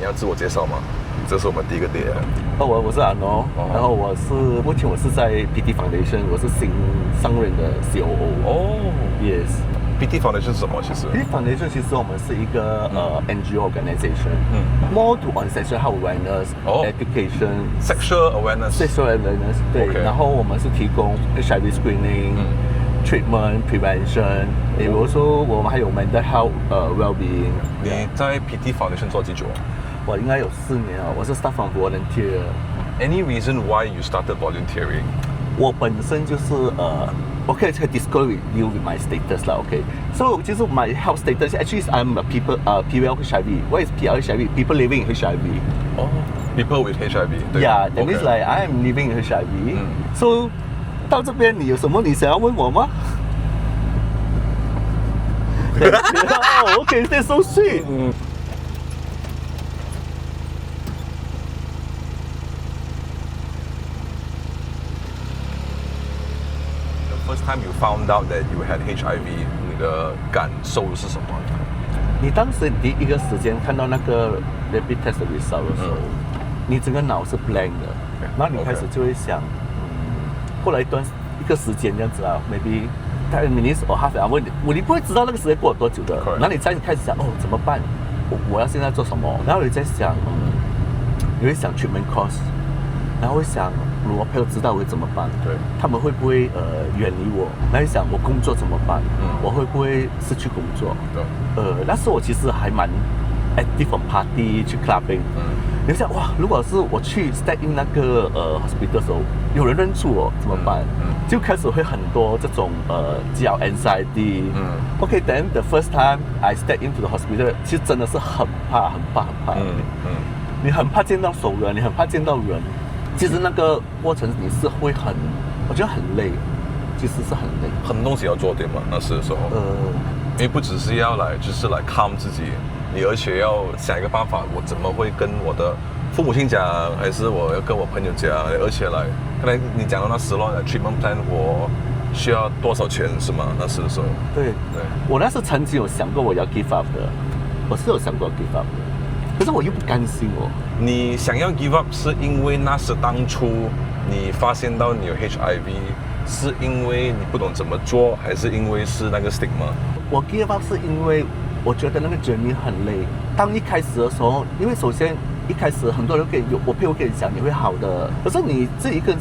你要自我介绍吗？这是我们第一个 day。我是阿诺，然后目前我是在 PT Foundation， 我是新上任的 COO。Yes。PT Foundation 是什么？其实 PT Foundation 其实我们是一个NGO organization，more to on sexual health awareness、education、sexual awareness。对，然后我们是提供 HIV screening、treatment prevention，比如说我们还有 mental health well-being。你在 PT Foundation 做几久？我应该有4年了，我是 start from volunteer。 Any reason why you started volunteering？ 我本身就是okay, I disclose with you with my status 啦 ，okay. So 就是 my health status actually I'm a PL HIV. What is PL HIV? People living in HIV. People with HIV. Yeah, that means like I am living in HIV. So 到这边你有什么你想要问我吗？Okay, that's so sweet. First time you found out that you had HIV， 你的感受是什么？你当时第一个时间看到那个 rapid test result 的时候，你整个脑是 blank 的，然后你开始就会想，过了一个时间这样子啊 ，maybe 10 minutes or half an hour，你不会知道那个时间过了多久的，然后你再开始想，怎么办？我要现在做什么？然后你在想，你会想 treatment cost， 然后会想。如果朋友知道我会怎么办？对，他们会不会远离我？来想我工作怎么办？我会不会失去工作？对，那时候我其实还蛮 active on party 去 clubbing。你想哇，如果是我去 stay in 那个hospital 的时候，有人认出我怎么办？就开始会很多这种叫 anxiety。Okay, then the first time I step into the hospital， 其实真的是很怕。你很怕见到熟人，你很怕见到人。其实那个过程你是会我觉得很累，其实是很累，很多东西要做对吗？那时候，因为不只是要就是来 calm 自己，你而且要想一个办法，我怎么会跟我的父母亲讲，还是我要跟我朋友讲，而且刚才你讲到那时候 treatment plan， 我需要多少钱是吗？那时的时候，对，我那时曾经有想过我要 give up 的，我是有想过 give up 的。可是我又不甘心你想要 give up 是因为那时当初你发现到你有 HIV， 是因为你不懂怎么做，还是因为是那个 stigma？ 我 give up 是因为我觉得那个 journey 很累。当一开始的时候，因为首先一开始很多人我朋友跟你讲你会好的，可是你自己一个人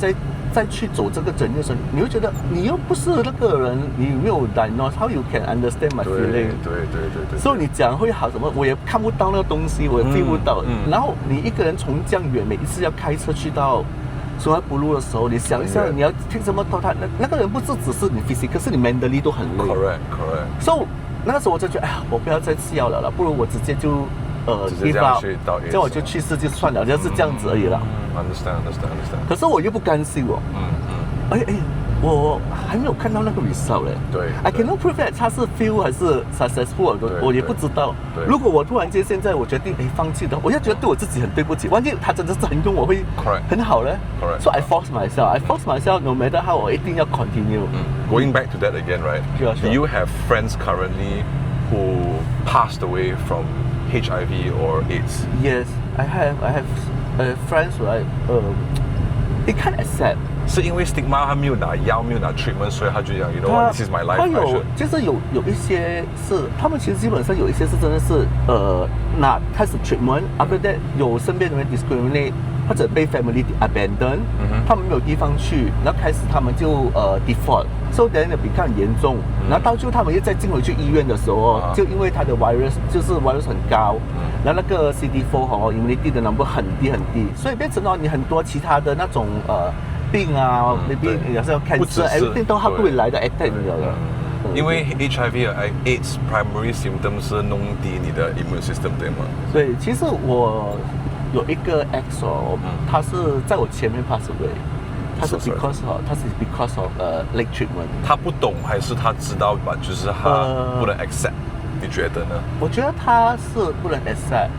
再去走这个journey的时候，你会觉得你又不是那个人，你没有 diagnose how you can understand my feeling。对。所以你讲会好什么，我也看不到那个东西，我也 feel 不到。然后你一个人从这样远，每一次要开车去到松花不路的时候，你想一下你要听什么到他那个人不是只是你 physical， 是你 mentally 都很累。Correct。So 那个时候我就觉得，我不要再吃药了，不如我直接就give up，这样我就去世就算了，就是这样子而已了。Understand。可是我又不甘心我还没有看到那个 result 嘞。对 ，I cannot prove that 他是 fail 还是 successful， 我也不知道。如果我突然间现在我决定放弃的，我就觉得对我自己很对不起。万一他真的是很用，我会很好嘞。So I force myself no matter how， 我一定要 continue。Going back to that again, right? Sure. Do you have friends currently who passed away from HIV or AIDS? Yes, I have friends, right? They can't accept。是因为 stigma 他没有拿药，没有拿 treatment， 所以他就讲 ，you know what, this is my life。就是有一些是，他们其实基本上有一些是真的是开始 treatment，after that 有身边的人 discriminate， 或者被 family abandon，他们没有地方去，然后开始他们就default，so then become 严重，然后到最后他们又再进回去医院的时候，就因为他的 virus 就是 virus 很高，然后那个 CD4 immunity 的 number 很低，所以变成你很多其他的那种病啊 ，maybe 有时候 cancer，everything 都它会来的 attack 你了。因为 HIV 和 AIDS primary symptoms 是弄低你的 immune system， 对吗？对，其实我有一个 ex 他是在我前面 pass away， 他是 because of late treatment。他不懂还是他知道吧？就是他不能 accept， 你觉得呢？我觉得他是不能 accept。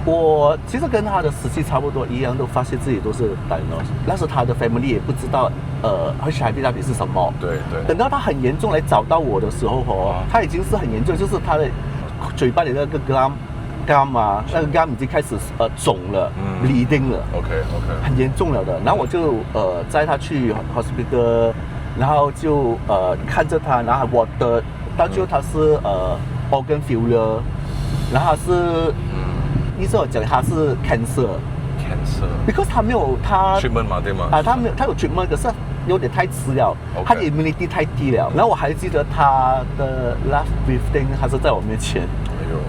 我其实跟他的时期差不多一样，都发现自己都是 diagnosed， 但是他的 family 也不知道HIV 到底是什么。对。等到他很严重来找到我的时候他已经是很严重，就是他的嘴巴里那个 gum gum 啊，那个 gum 已经开始肿了，bleeding 了 OK， 很严重了的。然后我就载他去 hospital， 然后就看着他，然后water， 到最后他是organ failure， 然后他是医生讲他是 cancer，because 他没有treatment 嘛，对吗？他有 treatment， 可是有点太迟了，他的 immunity 太低了。然后我还记得他的 last breathing， 他是在我面前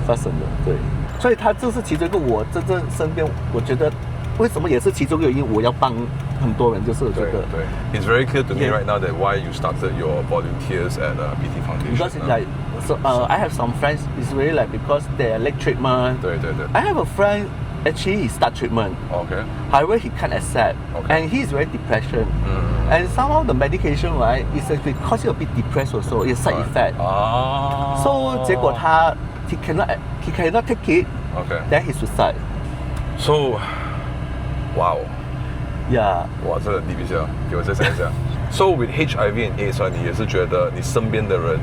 发生的，对。所以他这是其中一个我真正身边，我觉得为什么也是其中一个原因，我要帮很多人，就是这个。对 ，It's very clear to me right now that why you started your volunteers at PT Foundation. Because it's like, so I have some friends. It's really like because they leg treatment. 对。I have a friend. Actually, he start treatment. Okay. However, he can't accept, and he's very depression. And somehow the medication, right, is actually cause you a bit depressed also. It's side effect. So 结果he cannot take it. Okay. Then he suicide. So, wow. Yeah. 哇，这你比较，给我再想一下。So with HIV and AIDS 你也是觉得你身边的人，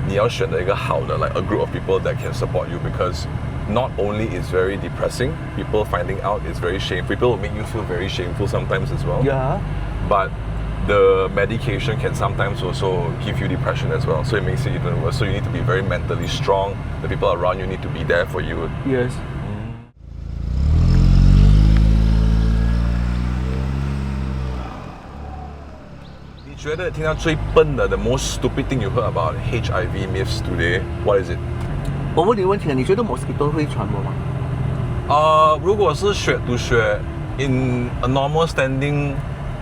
你要选择一个好的 like a group of people that can support you because not only is very depressing, people finding out is very shameful. People will make you feel very shameful sometimes as well. Yeah. But the medication can sometimes also give you depression as well. So it makes it even worse. So you need to be very mentally strong. The people around you need to be there for you. Yes. 你觉得听到最笨的 the most stupid thing you heard about HIV myths today? What is it? 我问你个问题啊，你觉得 mosquito 会传播吗？如果是血毒血 in a normal standing，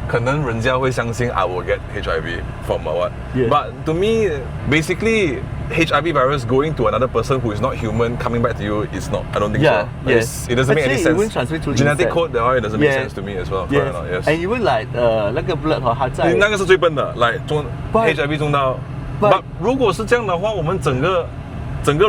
可能人家会相信 I will get HIV from what. Yeah. But to me, basically, HIV virus going to another person who is not human coming back to you is not. I don't think so. Yes. It doesn't make any Actually, sense. even transmit to Genetic insect. code that one it doesn't make sense to me as well. Yes. Yes. And even like 那个 blood 它在那个是最笨的，来中 HIV 中到。But 如果是这样的话，我们整个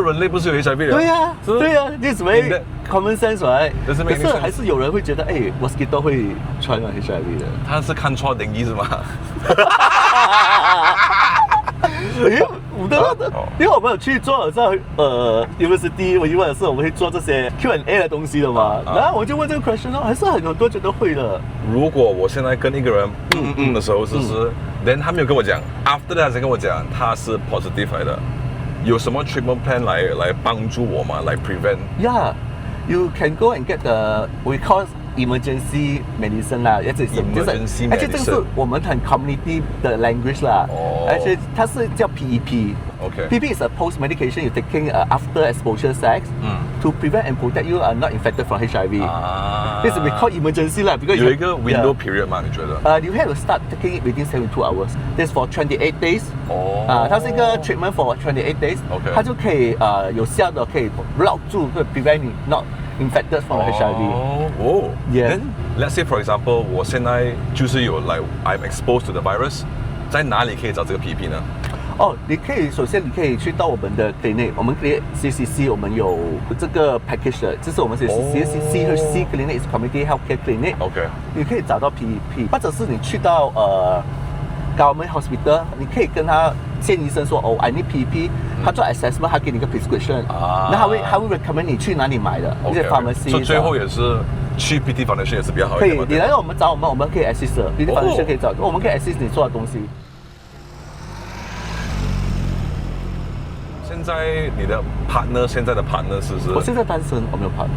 人类不是有 HIV 的？对呀，对呀，this very common sense right？ 可是还是有人会觉得，哎 ，mosquito 会传染 HIV 的。他是看错定义是吗？因为我们有去做，像university， 我以为是我们会做这些 Q&A 的东西的嘛。然后我就问这个 question 哦，还是很多觉得会的。如果我现在跟一个人的时候，then 他没有跟我讲 ，after that 才跟我讲他是 positive 来的。有什么 treatment plan 来帮助我吗？来 prevent？ Yeah, you can go and get the we call emergency medicine 啦，而且而且这个是我们很 community 的 language 啦，而且它是叫 PEP。PEP is a post medication you taking after exposure sex to prevent and protect you not infected from HIV. This is we call emergency 啦，有一个 window period 吗？你觉得？You have to start taking it within 72 hours. This for 28 days. 它是一个 treatment for 28 days. 它就可以有效的可以 block 住，可以 prevent you not infected from HIV. Yeah. Then let's say for example， 我现在就是有 like I'm exposed to the virus， 在哪里可以找这个 PEP 呢？你可以首先你可以去到我们的 clinic， 我们 CCC 我们有这个 package 的，这是我们 CCC clinic is community healthcare clinic。你可以找到 PEP， 或者是你去到government hospital， 你可以跟他见医生说I need PEP， 他做 assessment， 他给你个 prescription， 那他会 recommend 你去哪里买的，一些 pharmacy。所以最后也是去 PT Foundation 也是比较好一点。可以，你来我们找我们可以 assist 的 PT Foundation 可以找，我们可以 assist 你做的东西。现在你的 partner 现在的 partner 是不是？我现在单身，我没有 partner。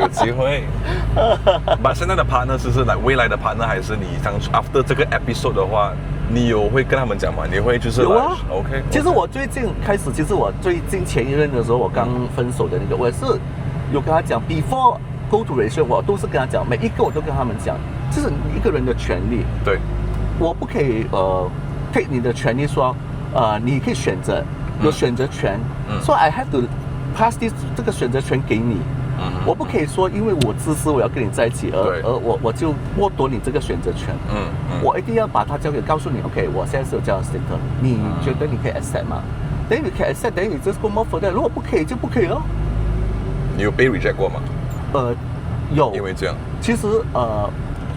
有机会。把现在的 partner 是来未来的 partner 还是你当初 after 这个 episode 的话，你有会跟他们讲吗？你会就是有啊 ，OK。其实我最近开始，其实我最近前一任的时候，我刚分手的那个，我也是有跟他讲 ，before go to relation， 我都是跟他讲，每一个我都跟他们讲，这是一个人的权利。对。我不可以take 你的权利说。你可以选择，有选择权，所以 I have to pass this 这个选择权给你。我不可以说因为我自私我要跟你在一起，而我就剥夺你这个选择权。我一定要把它交给告诉你 ，OK， 我现在是有这样的 status， 你觉得你可以 accept 吗？等你可以 accept， 等你 just go more further， 如果不可以就不可以哦。你有被 reject 过吗？有。因为这样。其实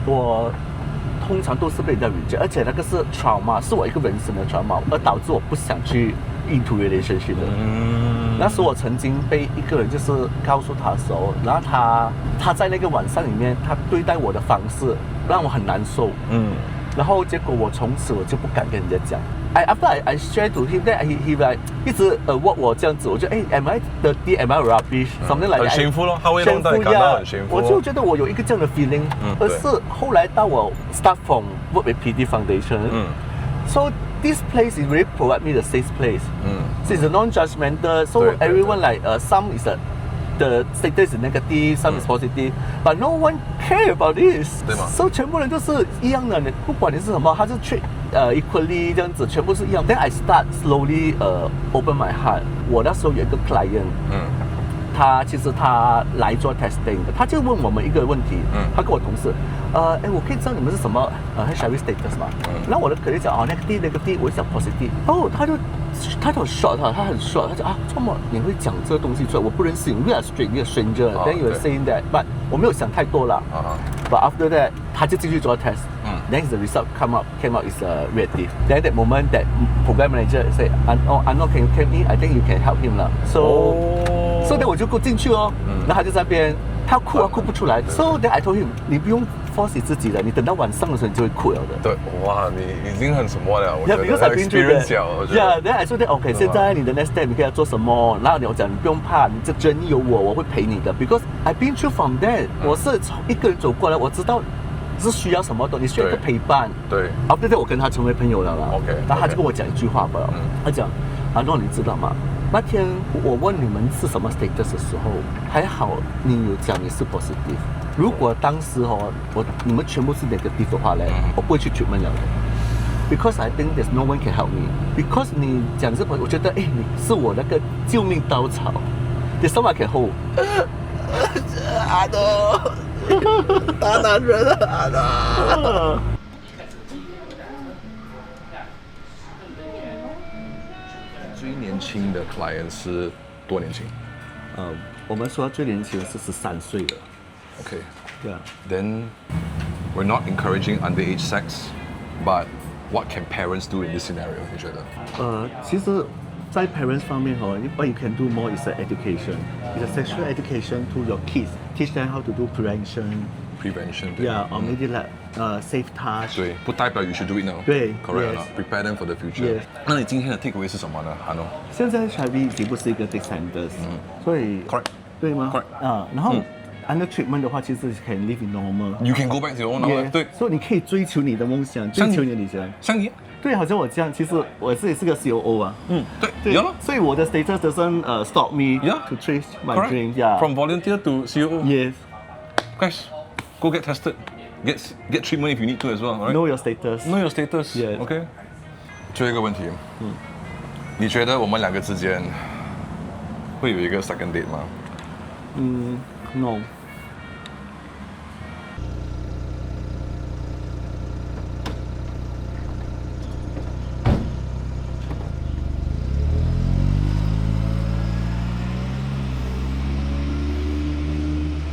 我。通常都是被人家 reject， 而且那个是 trauma， 是我一个人生的 trauma， 而导致我不想去 into relationship 的。那时候我曾经被一个人就是告诉他的时候，然后他在那个晚上里面，他对待我的方式让我很难受。然后结果我从此我就不敢跟人家讲。After I share to him that he like 一直问我这样子，我就am I dirty? Am I rubbish? Something like that. 很幸福咯，他会让你感到很幸福。我就觉得我有一个这样的 feeling，而是后来到我 start from work with PD Foundation，so this place is really provide me the safe place. So it's a non-judgmental. So everyone like some is the status is negative, some is positive, but no one care about this. 对吗 So 全部人都是一样的，不管你是什么，他是 treat equally 这样子，全部是一样。Then I start slowly open my heart. 我那时候有一个 client，其实他来做 testing 的，他就问我们一个问题，他跟我同事，我可以知道你们是什么HIV status 吗？然后我的可以讲negative，我就讲 positive，然后他就很 shock， 他很 shock， 他讲怎么你会讲这个东西出来？我不认识你 ，we are stranger，then you are saying that，but 我没有想太多啦。But after that， 他就继续做 test，then the result came out is reactive. Then that moment that program manager say, "Arnold, can you come in? I think you can help him 了。" So then 我就进去哦，然后他就在那边，他哭不出来。So then I told him， 你不用 force 自己的，你等到晚上的时候你就会哭了的。对，哇，你已经很什么了，我觉得 because I've been through that. Yeah, then I said that OK， 现在你的 next step 你可以做什么？然后我讲你不用怕，你这 journey 有我会陪你的。Because I've been through from that， 我是从一个人走过来，我知道是需要什么的，你需要一个陪伴。对。After that 我跟他成为朋友了啦。OK。然后他就跟我讲一句话吧，他讲，Arnold，你知道吗？那天我问你们是什么 status 的时候，还好你有讲你是 positive。如果当时你们全部是 negative 的话呢，我不会去 treatment 了的。Because I think there's no one can help me. Because 你讲这个，我觉得你是我那个救命稻草。There's someone can hold. 阿诺，大男人啊，阿诺。最年轻的 client 是多年轻？我们说最年轻的是13岁了。Okay. Yeah. Then we're not encouraging underage sex, but what can parents do in this scenario? 你觉得？其实，在 parents 方面what you can do more is education. It's a sexual education to your kids. Teach them how to do prevention. Yeah, or maybe like safe touch. 对，不代表 you should do it now. 对 ，correct 了 yes. Prepare them for the future. Yes. 那你今天的 takeaway 是什么呢，Arnold？现在 HIV 已经不是一个 standard，所以 correct 对吗 correct 然后 under treatment 的话，其实 can live in normal. You can go back to your own life. 对，所以你可以追求你的梦想，追求你的理想。像你。对，好像我这样，其实我也是个 COO 啊。对，有了。所以我的 status doesn't stop me to chase my dream. Yeah. From volunteer to COO. Yes. Guys, go get tested. Get treatment if you need to as well. Right? Know your status. Know your status. Yes. Okay. 最后一个问题，你觉得我们两个之间会有一个 second date 吗？No.